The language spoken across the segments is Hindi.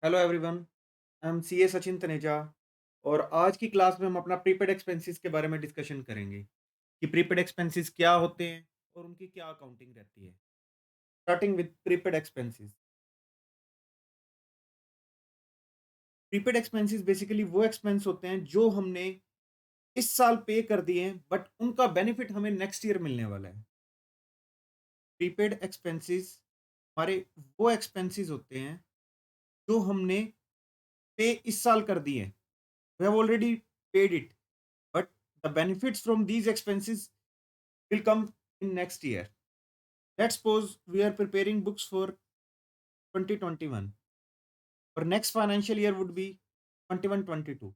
Hello everyone, I am CA Sachin Taneja और आज की क्लास में हम अपना प्रीपेड एक्सपेंसेस के बारे में डिस्कशन करेंगे कि प्रीपेड एक्सपेंसेस क्या होते हैं और उनकी क्या अकाउंटिंग रहती है। Starting with prepaid expenses. Prepaid expenses basically वो एक्सपेंस होते हैं जो हमने इस साल पे कर दिए हैं बट उनका बेनिफिट हमें नेक्स्ट ईयर मिलने वाला है। प्रीपेड एक्सपेंसेस हमारे वो एक्सपेंसेस होते हैं जो हमने पे इस साल कर दिए हैं। We have already paid it but the benefits from these expenses will come in next year. Let's suppose we are preparing books for 2021 और next financial year would be 21-22।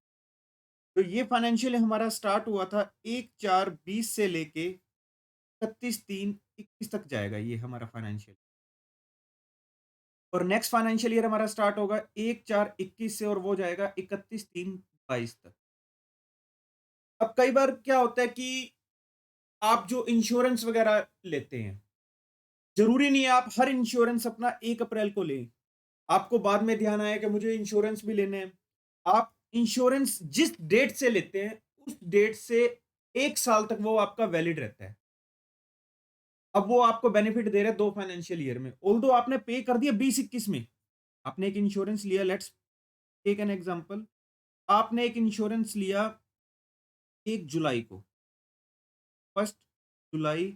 तो ये फाइनेंशियल हमारा स्टार्ट हुआ था 1/4/20 से लेके 31/3/21 तक जाएगा ये हमारा फाइनेंशियल। और नेक्स्ट फाइनेंशियल ईयर हमारा स्टार्ट होगा 1/4/21 से और वो जाएगा 31/3/22 तक। अब कई बार क्या होता है कि आप जो इंश्योरेंस वगैरह लेते हैं, जरूरी नहीं है आप हर इंश्योरेंस अपना 1 अप्रैल को लें। आपको बाद में ध्यान आया कि मुझे इंश्योरेंस भी लेने हैं। आप इंश्योरेंस जिस डेट से लेते हैं, उस डेट से 1 साल तक वो आपका वैलिड रहता है। अब वो आपको बेनिफिट दे रहे हैं 2 फाइनेंशियल ईयर में। ऑल्दो आपने पे कर दिया 20-21 में। आपने एक इंश्योरेंस लिया, लेट्स टेक एन एग्जांपल। आपने एक इंश्योरेंस लिया 1 जुलाई को, 1 जुलाई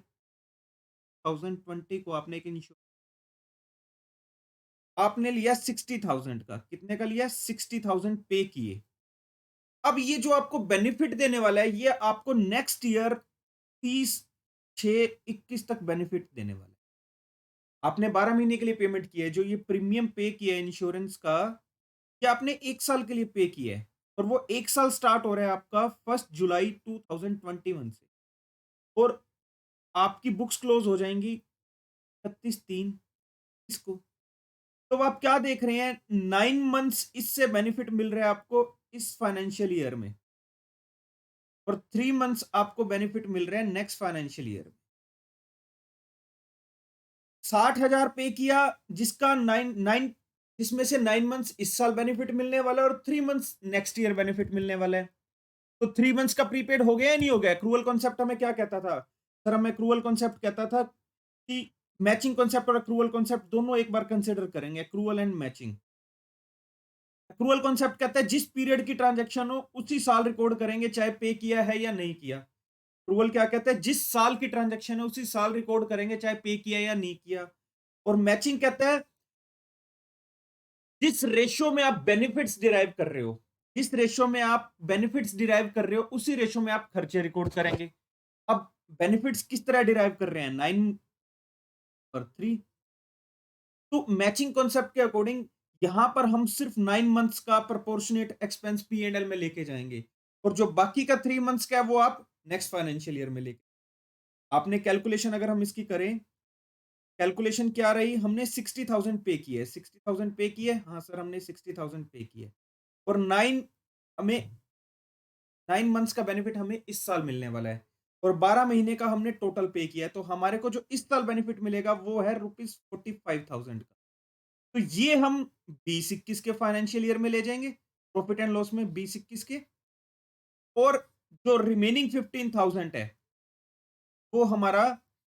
2020 को आपने एक इंश्योरेंस आपने लिया 60,000 का। कितने का लिया? 60,000 पे किए। अब ये जो आपको बेनिफिट देने वाला है, ये आपको नेक्स्ट ईयर 30/6/21 तक बेनिफिट देने वाला है। आपने 12 महीने के लिए पेमेंट किया है, जो ये प्रीमियम पे किया है इंश्योरेंस का, ये आपने 1 साल के लिए पे किया है और वो 1 साल स्टार्ट हो रहा है आपका 1 जुलाई 2021 से और आपकी बुक्स क्लोज हो जाएँगी 31/3 इसको। तो आप क्या देख रहे हैं, 9 मंथ्स इससे बेनिफिट मिल रहा है आपको इस फाइनेंशियल ईयर में और 3 मंथ्स आपको बेनिफिट मिल रहे हैं नेक्स्ट फाइनेंशियल ईयर में। 60,000 पे किया, जिसका 9 जिसमें से 9 मंथ्स इस साल बेनिफिट मिलने वाला है और 3 मंथ्स नेक्स्ट ईयर बेनिफिट मिलने वाला है। तो 3 मंथ्स का प्रीपेड हो गया या नहीं हो गया? एक्रूअल कॉन्सेप्ट हमें क्या कहता था? सर हमें एक्रूअल कॉन्सेप्ट कहता था कि मैचिंग कॉन्सेप्ट और एक्रूअल कॉन्सेप्ट दोनों एक बार कंसीडर करेंगे, accrual and matching. Accrual concept कहता है जिस पीरियड की ट्रांजैक्शन हो उसी साल रिकॉर्ड करेंगे, चाहे पे किया है या नहीं किया। एक्रूअल क्या कहता है, जिस साल की ट्रांजैक्शन है उसी साल रिकॉर्ड करेंगे, चाहे पे किया या नहीं किया। और मैचिंग कहता है जिस रेशियो में आप बेनिफिट्स डिराइव कर रहे हो, जिस रेशियो में आप बेनिफिट्स डिराइव कर रहे हो, उसी रेशियो में आप खर्चे रिकॉर्ड करेंगे। अब बेनिफिट्स किस तरह डिराइव कर रहे हैं? 9 और 3। तो मैचिंग कॉन्सेप्ट के अकॉर्डिंग यहां पर हम सिर्फ 9 मंथ्स का proportionate expense P and L में लेके जाएंगे और जो बाकी का 3 मंथ्स का है वो आप नेक्स्ट फाइनेंशियल ईयर में लेके। आपने कैलकुलेशन अगर हम इसकी करें, कैलकुलेशन क्या रही? हमने 60,000 पे किए, 60,000 पे किए, हाँ सर हमने 60,000 पे किए और 9 मंथ्स का बेनिफिट हमें इस साल मिलने वाला है और 12 महीने का हमने टोटल पे किया है, तो हमारे को जो इस साल बेनिफिट मिलेगा वो है ₹45,000 का। तो ये हम 20-21 के फाइनेंशियल ईयर में ले जाएंगे, प्रॉफिट एंड लॉस में 20-21 के। और जो रिमेनिंग 15,000 है वो हमारा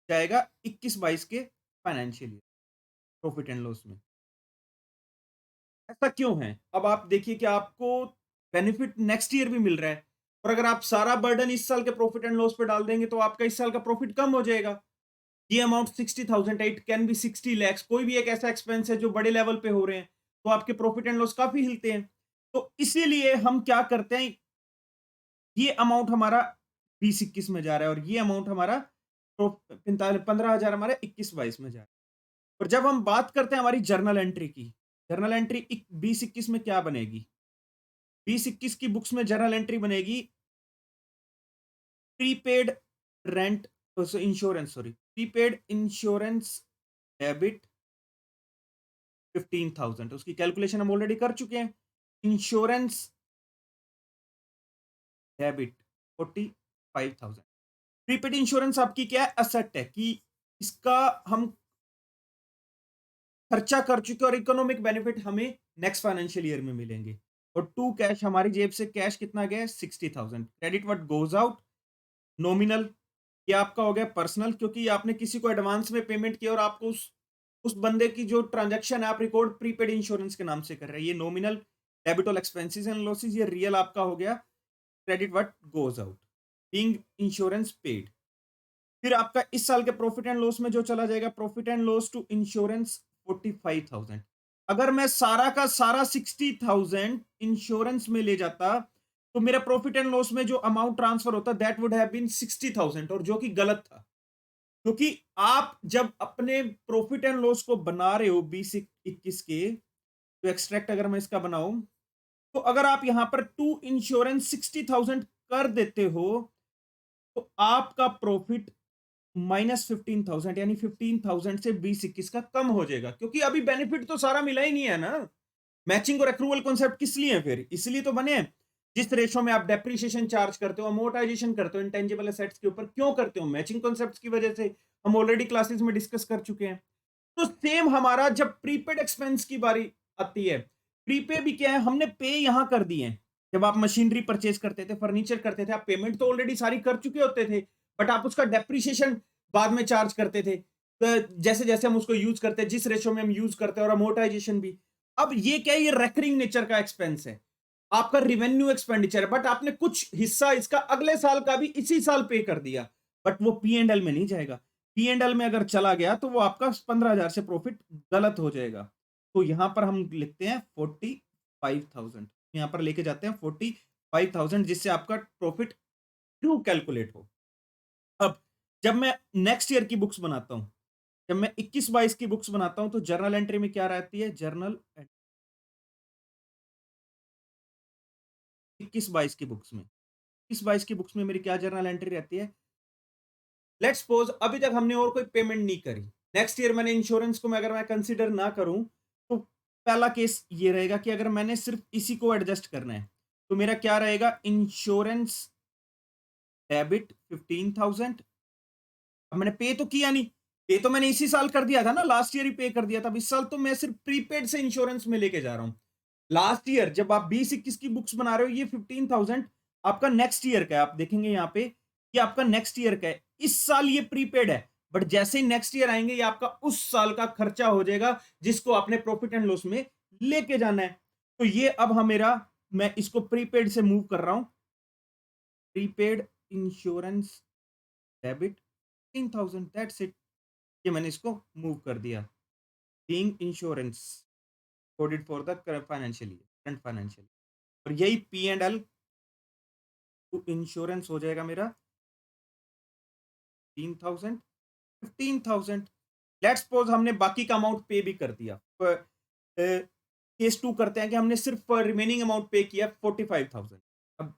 जाएगा 21-22 के financial year profit and loss में। ऐसा क्यों है? अब आप देखिए कि आपको बेनिफिट नेक्स्ट ईयर भी मिल रहा है और अगर आप सारा बर्डन इस साल के प्रॉफिट एंड लॉस पे डाल देंगे तो आपका इस साल का प्रॉफिट कम हो जाएगा। ये अमाउंट 60,000 है, इट कैन बी 60 lakhs। कोई भी एक ऐसा एक्सपेंस है जो बड़े लेवल पे हो रहे हैं तो आपके प्रॉफिट एंड लॉस काफी हिलते हैं। तो इसीलिए हम क्या करते हैं, ये अमाउंट हमारा 20-21 में जा रहा है और ये अमाउंट हमारा 15,000 हमारे 21-22 में जा रहा है। और जब हम बात करते हैं हमारी जर्नल एंट्री की, जर्नल एंट्री 20-21 में क्या बनेगी? 20-21 की बुक्स में जर्नल एंट्री बनेगी prepaid rent insurance, sorry, prepaid insurance debit 15,000। उसकी कैलकुलेशन हम ऑलरेडी कर चुके हैं। Insurance debit 45,000। प्रीपेड इंश्योरेंस आपकी क्या है? असेट है कि इसका हम खर्चा कर चुके हैं और इकोनॉमिक बेनिफिट हमें नेक्स्ट फाइनेंशियल ईयर में मिलेंगे। और टू कैश हमारी जेब से कैश कितना गया है 60,000। Credit what goes out nominal, ये आपका हो गया पर्सनल, क्योंकि आपने किसी को एडवांस में पेमेंट किया और आपको उस बंदे की जो ट्रांजैक्शन है आप रिकॉर्ड प्रीपेड इंश्योरेंस के नाम से कर रहे हैं। ये nominal debit all expenses and losses, ये रियल आपका हो गया credit what goes out being insurance paid. फिर आपका इस साल के प्रॉफिट एंड लॉस में जो चला जाएगा profit and loss to insurance 45,000। अगर मैं सारा का सारा 60,000 इंश्योरेंस में ले जाता तो मेरा प्रॉफिट एंड लॉस में जो अमाउंट ट्रांसफर होता दैट वुड हैव बीन 60,000, और जो कि गलत था। क्योंकि आप जब अपने प्रॉफिट एंड लॉस को बना रहे हो 20-21 के, तो एक्सट्रैक्ट अगर मैं इसका बनाऊं, तो अगर आप यहां पर टू इंश्योरेंस 60,000 कर देते हो तो आपका प्रॉफिट -15,000 यानी 15,000 से 20-21 का कम हो जाएगा, क्योंकि अभी बेनिफिट तो सारा मिला ही नहीं है ना। मैचिंग और एक्रूवल कॉन्सेप्ट किस लिए है फिर? इसलिए तो बने हैं। जिस रेशो में आप डेप्रिसिएशन चार्ज करते हो, अमोर्टाइजेशन करते हो इंटेंजिबल एसेट्स के ऊपर, क्यों करते हो? मैचिंग कॉन्सेप्ट्स की वजह से। हम ऑलरेडी क्लासेस में डिस्कस कर चुके हैं। तो सेम हमारा जब प्रीपेड एक्सपेंस की बारी आती है, प्रीपे भी क्या है, हमने पे यहां कर दिए हैं। जब आप मशीनरी परचेज करते थे, फर्नीचर करते थे, आप पेमेंट तो ऑलरेडी सारी कर चुके होते थे, बट आप उसका डेप्रिसिएशन बाद में चार्ज करते थे। तो जैसे जैसे हम उसको यूज करते हैं, जिस रेशो में हम यूज करते हैं, और अमोर्टाइजेशन भी। अब ये क्या है, ये रेकरिंग नेचर का एक्सपेंस है, आपका रिवेन्यू एक्सपेंडिचर है, बट आपने कुछ हिस्सा इसका अगले साल का भी इसी साल पे कर दिया, बट वो पी एंड एल में नहीं जाएगा। पी एंड एल में अगर चला गया तो वो आपका 15,000 से प्रॉफिट गलत हो जाएगा। तो यहां पर हम लिखते हैं 45,000, यहां पर लेके जाते हैं 45,000, जिससे आपका प्रॉफिट ट्रू कैलकुलेट हो। अब जब मैं नेक्स्ट ईयर की बुक्स बनाता हूं, जब मैं 21-22 की बुक्स बनाता हूं, तो जर्नल एंट्री में क्या रहती है? जर्नल 21-22 की बुक्स में, 21-22 की बुक्स में मेरी क्या जर्नल एंट्री रहती है? लेट्स सपोज अभी तक हमने और कोई पेमेंट नहीं करी, नेक्स्ट ईयर मैंने इंश्योरेंस को मैं अगर मैं कंसीडर ना करूं, तो पहला केस ये रहेगा कि अगर मैंने सिर्फ इसी को एडजस्ट करना है, तो मेरा क्या रहेगा? Insurance debit 15,000। अब मैंने पे तो किया नहीं, पे तो मैंने इसी साल कर दिया था ना, लास्ट ईयर ही पे कर दिया था। अब इस साल तो मैं सिर्फ प्रीपेड से इंश्योरेंस में लेके जा रहा हूं। लास्ट ईयर जब आप 20-21 की बुक्स बना रहे हो, ये 15,000 आपका नेक्स्ट ईयर का है। आप देखेंगे यहाँ पे, ये आपका नेक्स्ट ईयर का है। इस साल ये प्रीपेड है, बट जैसे ही नेक्स्ट ईयर आएंगे, ये आपका उस साल का खर्चा हो जाएगा, जिसको आपने प्रॉफिट एंड लॉस में लेके जाना है। तो ये अब मेरा, मैं इसको प्रीपेड से मूव कर रहा हूं, prepaid insurance debit 15,000, that's it. ये मैंने इसको मूव कर दिया, being insurance coded for the financial year, current financial, और यही P and L two insurance हो जाएगा मेरा 3,000, 15,000। लेट्स सपोज हमने बाकी का अमाउंट पे भी कर दिया। केस टू करते हैं कि हमने सिर्फ रिमेनिंग अमाउंट पे किया 45,000। अब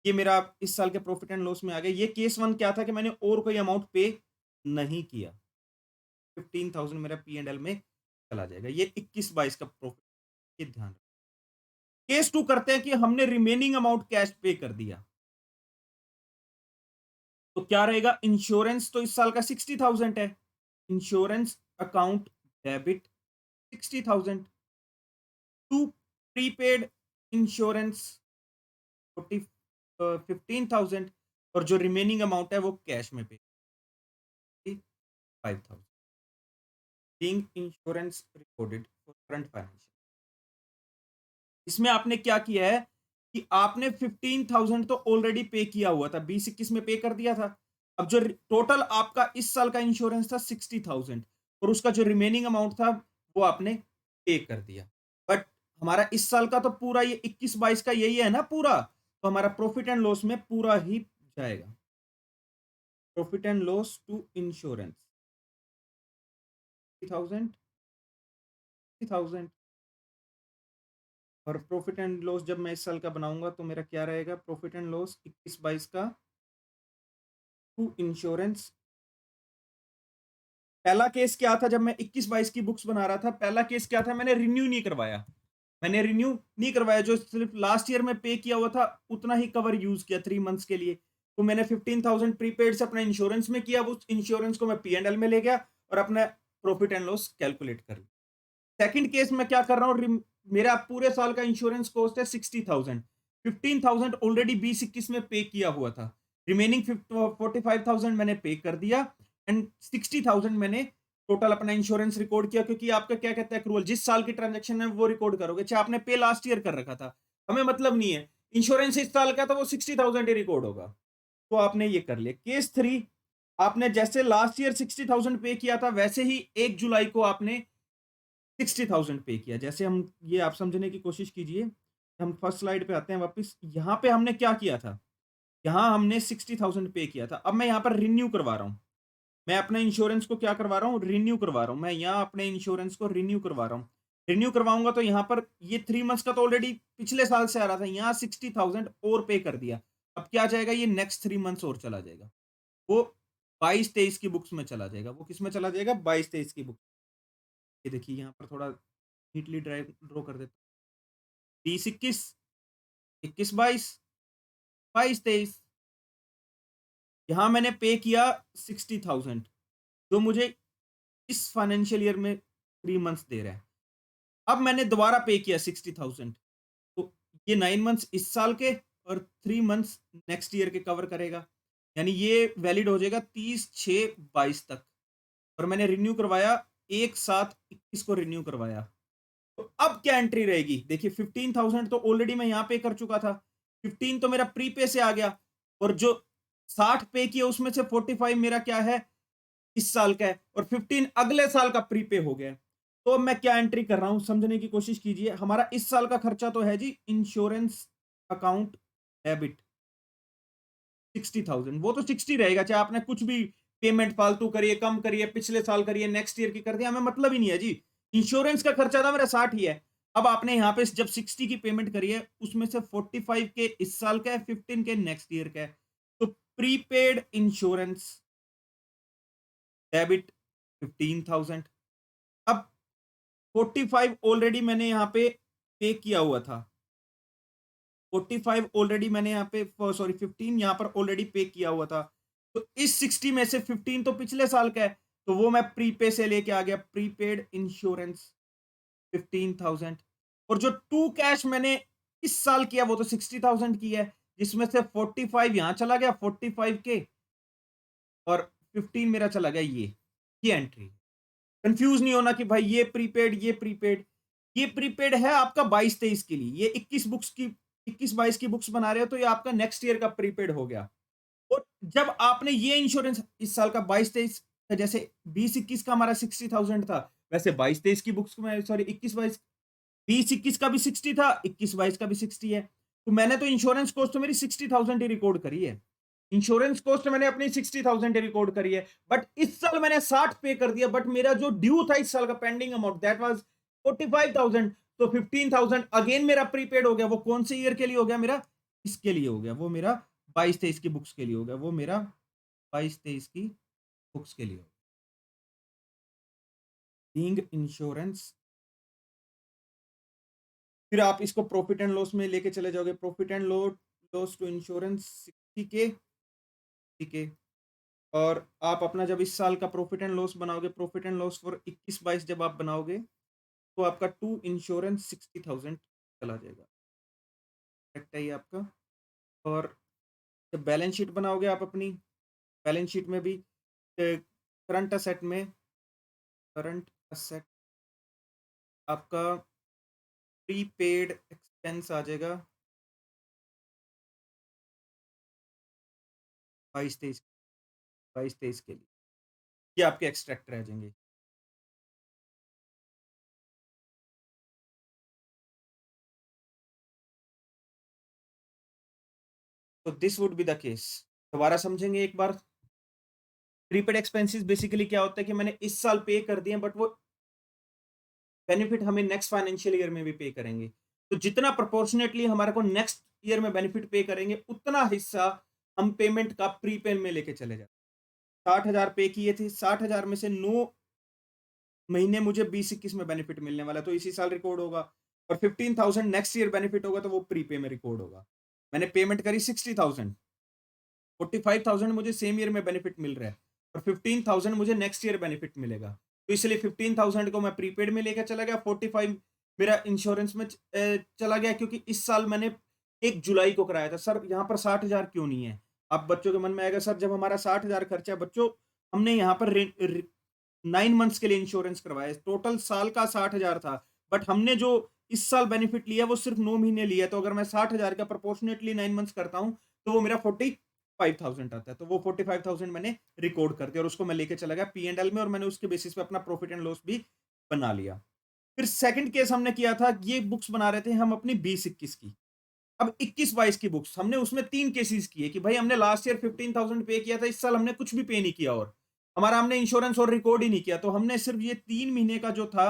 ये मेरा इस साल के प्रॉफिट एंड लॉस में आ गया। ये केस वन क्या था कि मैंने और कोई अमाउंट पे नहीं किया, 15,000 मेरा पी एंड एल में चला जाएगा। ये 21-22 का प्रॉफिट, ये ध्यान रखना। केस टू करते हैं कि हमने रिमेनिंग अमाउंट कैश पे कर दिया, तो क्या रहेगा? इंश्योरेंस तो इस साल का 60,000 है, insurance account debit 60,000 to prepaid insurance 15,000, और जो रिमेनिंग अमाउंट है वो कैश में पे 5,000, being insurance recorded for current financial. इसमें आपने क्या किया है कि आपने 15,000 तो ऑलरेडी पे किया हुआ था, 20-21 में पे कर दिया था। अब जो टोटल आपका इस साल का इंश्योरेंस था 60,000, और उसका जो रिमेनिंग अमाउंट था वो आपने पे कर दिया। बट हमारा इस साल का तो पूरा ये 21-22 का यही है ना पूरा, तो हमारा प्रॉफिट एंड लॉस में पूरा ही जाएगा। Profit and loss to insurance 60,000, 60,000, और प्रॉफिट एंड लॉस जब मैं इस साल का बनाऊंगा तो मेरा क्या रहेगा? प्रॉफिट एंड लॉस 21-22 का टू इंश्योरेंस। पहला केस क्या था? जब मैं 21-22 की बुक्स बना रहा था, पहला केस क्या था? मैंने रिन्यू नहीं करवाया, मैंने रिन्यू नहीं करवाया। जो सिर्फ लास्ट ईयर में पे किया हुआ था उतना ही कवर यूज किया 3 मंथ्स के लिए। तो मैंने 15,000 प्रीपेड से अपना इंश्योरेंस में किया, उस इंश्योरेंस को मैं पी एंड एल में ले गया और अपना प्रॉफिट एंड लॉस कैलकुलेट कर लिया। सेकंड केस में क्या कर रहा हूँ, मेरा पूरे साल का इंश्योरेंस कॉस्ट है 60,000, 15,000 ऑलरेडी 20-21 में पे किया हुआ था, रिमेनिंग 45,000 मैंने पे कर दिया एंड 60,000 मैंने टोटल अपना इंश्योरेंस रिकॉर्ड किया, क्योंकि आपका क्या कहता है एक्रूअल, जिस साल की ट्रांजेक्शन है वो रिकॉर्ड करोगे, चाहे आपने पे लास्ट ईयर कर रखा था, हमें मतलब नहीं है, इंश्योरेंस इस साल का तो वो 60,000 ही रिकॉर्ड होगा। तो आपने ये कर लिया। केस थ्री, आपने जैसे लास्ट ईयर 60,000 पे किया था, वैसे ही 1 जुलाई को आपने 60,000 पे किया। जैसे हम, ये आप समझने की कोशिश कीजिए, हम फर्स्ट स्लाइड पे आते हैं वापस। यहाँ पे हमने क्या किया था? यहाँ हमने 60,000 पे किया था। अब मैं यहाँ पर रिन्यू करवा रहा हूँ। मैं अपने इंश्योरेंस को क्या करवा रहा हूँ? रिन्यू करवा रहा हूँ। मैं यहाँ अपने इंश्योरेंस को रिन्यू करवा रहा हूँ। रिन्यू करवाऊँगा तो यहाँ पर ये 3 मंथ्स का तो ऑलरेडी पिछले साल से आ रहा था। यहाँ 60,000 और पे कर दिया। अब क्या जाएगा? ये नेक्स्ट 3 मंथ्स और चला जाएगा। वो 22-23 की बुक्स में चला जाएगा। वो किस में चला जाएगा? 22-23 की बुक। ये देखिए यहाँ पर थोड़ा नीटली ड्रॉ कर देता हूँ। 20-21, 21-22, 22-23, यहाँ मैंने पे किया 60,000, जो मुझे इस फाइनेंशियल ईयर में 3 मंथ्स दे रहा है। अब मैंने दोबारा पे किया 60,000, तो ये 9 मंथ्स इस साल के और 3 मंथ्स नेक्स्ट ईयर के कवर करेगा। यानी ये वैलिड हो जाएगा 30/6/22 तक। और मैंने रिन्यू करवाया 1/7/21 को रिन्यू करवाया। तो अब क्या एंट्री रहेगी? देखिए 15,000 तो ऑलरेडी मैं यहाँ पे कर चुका था। 15 तो मेरा प्रीपे से आ गया, और जो 60 पे किया उसमें से 45 मेरा क्या है? इस साल का है, और 15 अगले साल का प्रीपे हो गया है। तो अब मैं क्या एंट्री कर रहा हूं, समझने की कोशिश कीजिए। हमारा इस साल का खर्चा तो है जी इंश्योरेंस अकाउंट डेबिट 60,000, वो तो 60 रहेगा, चाहे आपने कुछ भी पेमेंट फालतू करिए, कम करिए, पिछले साल करिए, नेक्स्ट ईयर की कर दिया, हमें मतलब ही नहीं है जी। इंश्योरेंस का खर्चा था मेरा 60 ही है। अब आपने यहाँ पे जब 60 की पेमेंट करी है, उसमें से 45 के इस साल का है, 15 के नेक्स्ट ईयर का है। तो प्रीपेड इंश्योरेंस डेबिट 15,000। अब 45 ऑलरेडी मैंने यहाँ पे पे किया हुआ था। 45 ऑलरेडी मैंने यहाँ पे, सॉरी 15 यहाँ पर ऑलरेडी पे किया हुआ था। तो इस 60 में से 15 तो पिछले साल का है, तो वो मैं प्रीपे से लेके आ गया, प्रीपेड इंश्योरेंस 15,000। और जो टू कैश मैंने इस साल किया वो तो 60,000 की है, जिसमें से 45 यहाँ चला गया, 45 के, और 15 मेरा चला गया ये एंट्री। कंफ्यूज नहीं होना कि भाई ये प्रीपेड, ये प्रीपेड। ये प्रीपेड है आपका 22-23 के लिए। ये 21-22 की बुक्स बना रहे हो, तो ये आपका नेक्स्ट ईयर का प्रीपेड हो गया। और जब आपने ये इंश्योरेंस इस साल का 22-23 का, जैसे 20-21 का हमारा 60,000 था, वैसे 22-23 की बुक्स में, सॉरी 21-22, 20-21 का भी 60 था, 21-22 का भी 60 है। तो मैंने तो इंश्योरेंस कॉस्ट तो मेरी 60,000 ही रिकॉर्ड करी है। इंश्योरेंस कॉस्ट मैंने अपनी 60,000 रिकॉर्ड करी है, बट इस साल मैंने 60 पे कर दिया, बट मेरा जो ड्यू था इस साल का पेंडिंग अमाउंट, दैट वाज 45,000। तो 15,000 अगेन मेरा प्रीपेड हो गया। वो कौन से ईयर के लिए हो गया मेरा? इसके लिए हो गया। वो मेरा 22-23 की बुक्स के लिए हो गया। वो मेरा 22-23 की बुक्स के लिए हो बीइंग इंश्योरेंस। फिर आप इसको प्रॉफिट एंड लॉस में लेके चले जाओगे। Profit and loss to insurance 60 K, ठीक है। और आप अपना जब इस साल का प्रॉफिट एंड लॉस बनाओगे, प्रॉफिट एंड लॉस फॉर 21-22 जब आप बनाओगे, तो आपका टू इंश्योरेंस 60,000 चला जाएगा। करेक्ट है ये आपका। और जब बैलेंस शीट बनाओगे आप अपनी, बैलेंस शीट में भी करंट असेट आपका प्रीपेड एक्सपेंस आ जाएगा 22-23, 22-23 के लिए। ये आपके एक्सट्रैक्ट रह जाएंगे। तो this would be the case. दोबारा समझेंगे एक बार। प्रीपेड एक्सपेंसेस बेसिकली क्या होता है कि मैंने इस साल पे कर दिए, बट वो बेनिफिट हमें नेक्स्ट फाइनेंशियल ईयर में भी पे करेंगे। तो जितना प्रोपोर्शनेटली हमारे को नेक्स्ट ईयर में बेनिफिट पे करेंगे, उतना हिस्सा हम पेमेंट का प्रीपेड में लेके चले जाते। 60,000 पे किए थे, 60,000 में से 9 महीने मुझे 20-21 में बेनिफिट मिलने वाला है, तो इसी साल रिकॉर्ड होगा। और 15,000 नेक्स्ट ईयर बेनिफिट होगा, तो वो प्रीपे में रिकॉर्ड होगा। मैंने पेमेंट करी 60,000, 45,000 मुझे सेम ईयर में बेनिफिट मिल रहा है, और 15,000 मुझे नेक्स्ट ईयर बेनिफिट मिलेगा। तो इसलिए 15,000 को मैं प्रीपेड में लेके चला गया, 45 मेरा इंश्योरेंस में चला गया, क्योंकि इस साल मैंने 1 जुलाई को कराया था। सर यहाँ पर 60,000 क्यों नहीं है? अब बच्चों के मन में आएगा, सर जब हमारा 60,000 खर्चा है बच्चों, हमने यहाँ पर 9 मंथ्स के लिए इंश्योरेंस करवाया है, टोटल साल का 60,000 था, बट हमने जो इस साल बेनिफिट लिया वो सिर्फ 9 महीने लिया, तो अगर मैं 60,000 का प्रोपोर्शनेटली 9 मंथ्स करता हूँ, तो वो मेरा 45,000 आता है। तो वो 45,000 मैंने रिकॉर्ड कर दिया और उसको मैं लेके चला गया P&L में, और मैंने उसके बेसिस पे अपना प्रॉफिट एंड लॉस भी बना लिया। फिर सेकंड केस हमने किया था, ये बुक्स बना रहे थे हम अपनी 20-21 की। अब 21-22 की बुक्स हमने उसमें 3 केसेस किए कि भाई हमने लास्ट ईयर 15,000 पे किया था, इस साल हमने कुछ भी पे नहीं किया, और हमारा हमने इंश्योरेंस और रिकॉर्ड ही नहीं किया, तो हमने सिर्फ ये 3 महीने का जो था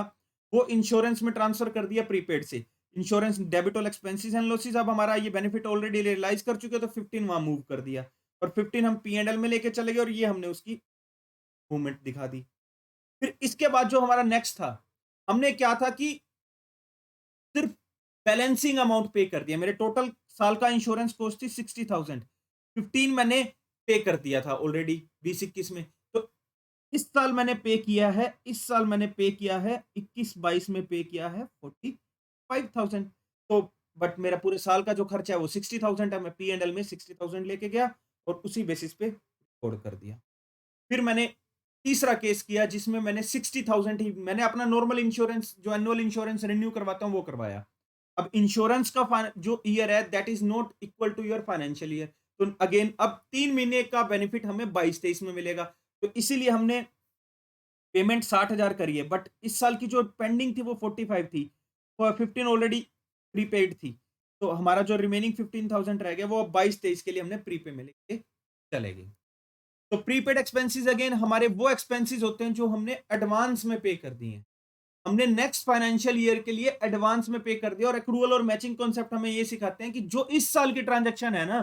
वो इंश्योरेंस में ट्रांसफर कर दिया प्रीपेड से। Insurance debit all expenses and losses, अब हमारा ये बेनिफिट ऑलरेडी रियलाइज कर चुके, तो 15 वहां मूव कर दिया, और 15 हम P&L में लेके चले गए, और ये हमने उसकी मूवमेंट दिखा दी। फिर इसके बाद जो हमारा नेक्स्ट था, हमने क्या था कि सिर्फ बैलेंसिंग अमाउंट पे कर दिया। मेरे टोटल साल का इंश्योरेंस कॉस्ट थी 60,000, 15 मैंने पे कर दिया था ऑलरेडी 20-21 में। तो इस साल मैंने पे किया है, इस साल मैंने पे किया है, 21-22 में पे किया है 45,000। तो बट मेरा पूरे साल का जो खर्चा है वो 60,000 है, मैं P&L में 60,000 लेके गया और उसी बेसिस पे रिकॉर्ड कर दिया। फिर मैंने तीसरा केस किया जिसमें मैंने 60,000 ही मैंने अपना नॉर्मल इंश्योरेंस जो एनुअल इंश्योरेंस रिन्यू करवाता हूँ वो करवाया। अब इंश्योरेंस का जो ईयर है that is not equal to your financial year. तो अगेन अब 3 महीने का बेनिफिट हमें 22-23 में मिलेगा। तो इसीलिए हमने पेमेंट 60,000 करी है, बट इस साल की जो पेंडिंग थी वो 45 थी, और 15 ऑलरेडी प्रीपेड थी। तो हमारा जो रिमेनिंग 15,000 रह गया वो अब 22-23 के लिए हमने प्रीपे में लेके चले गए। तो प्रीपेड एक्सपेंसेस अगेन हमारे वो एक्सपेंसेस होते हैं जो हमने एडवांस में पे कर दिए हैं। हमने नेक्स्ट फाइनेंशियल ईयर के लिए एडवांस में पे कर दिया, और एक्रूअल और मैचिंग कॉन्सेप्ट हमें ये सिखाते हैं कि जो इस साल की ट्रांजैक्शन है ना,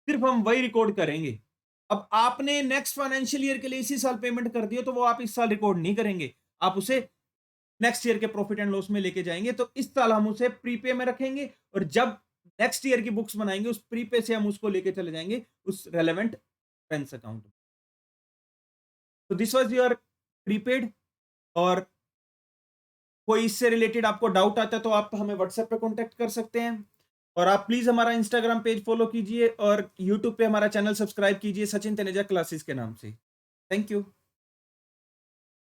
सिर्फ हम वही रिकॉर्ड करेंगे। अब आपने नेक्स्ट फाइनेंशियल ईयर के लिए इसी साल पेमेंट कर दिया, तो वो आप इस साल रिकॉर्ड नहीं करेंगे, आप उसे नेक्स्ट ईयर के प्रॉफिट एंड लॉस में लेके जाएंगे। तो इस साल हम उसे प्रीपे में रखेंगे, और जब नेक्स्ट ईयर की बुक्स बनाएंगे उस प्रीपे से हम उसको लेके चले जाएंगे उस रेलेवेंट एक्सपेंस अकाउंट में। तो दिस वाज योर प्रीपेड। और कोई इससे रिलेटेड आपको डाउट आता है तो आप हमें व्हाट्सएप पे कांटेक्ट कर सकते हैं, और आप प्लीज हमारा इंस्टाग्राम पेज फॉलो कीजिए और यूट्यूब पे हमारा चैनल सब्सक्राइब कीजिए सचिन तनेजा क्लासेस के नाम से। Thank you.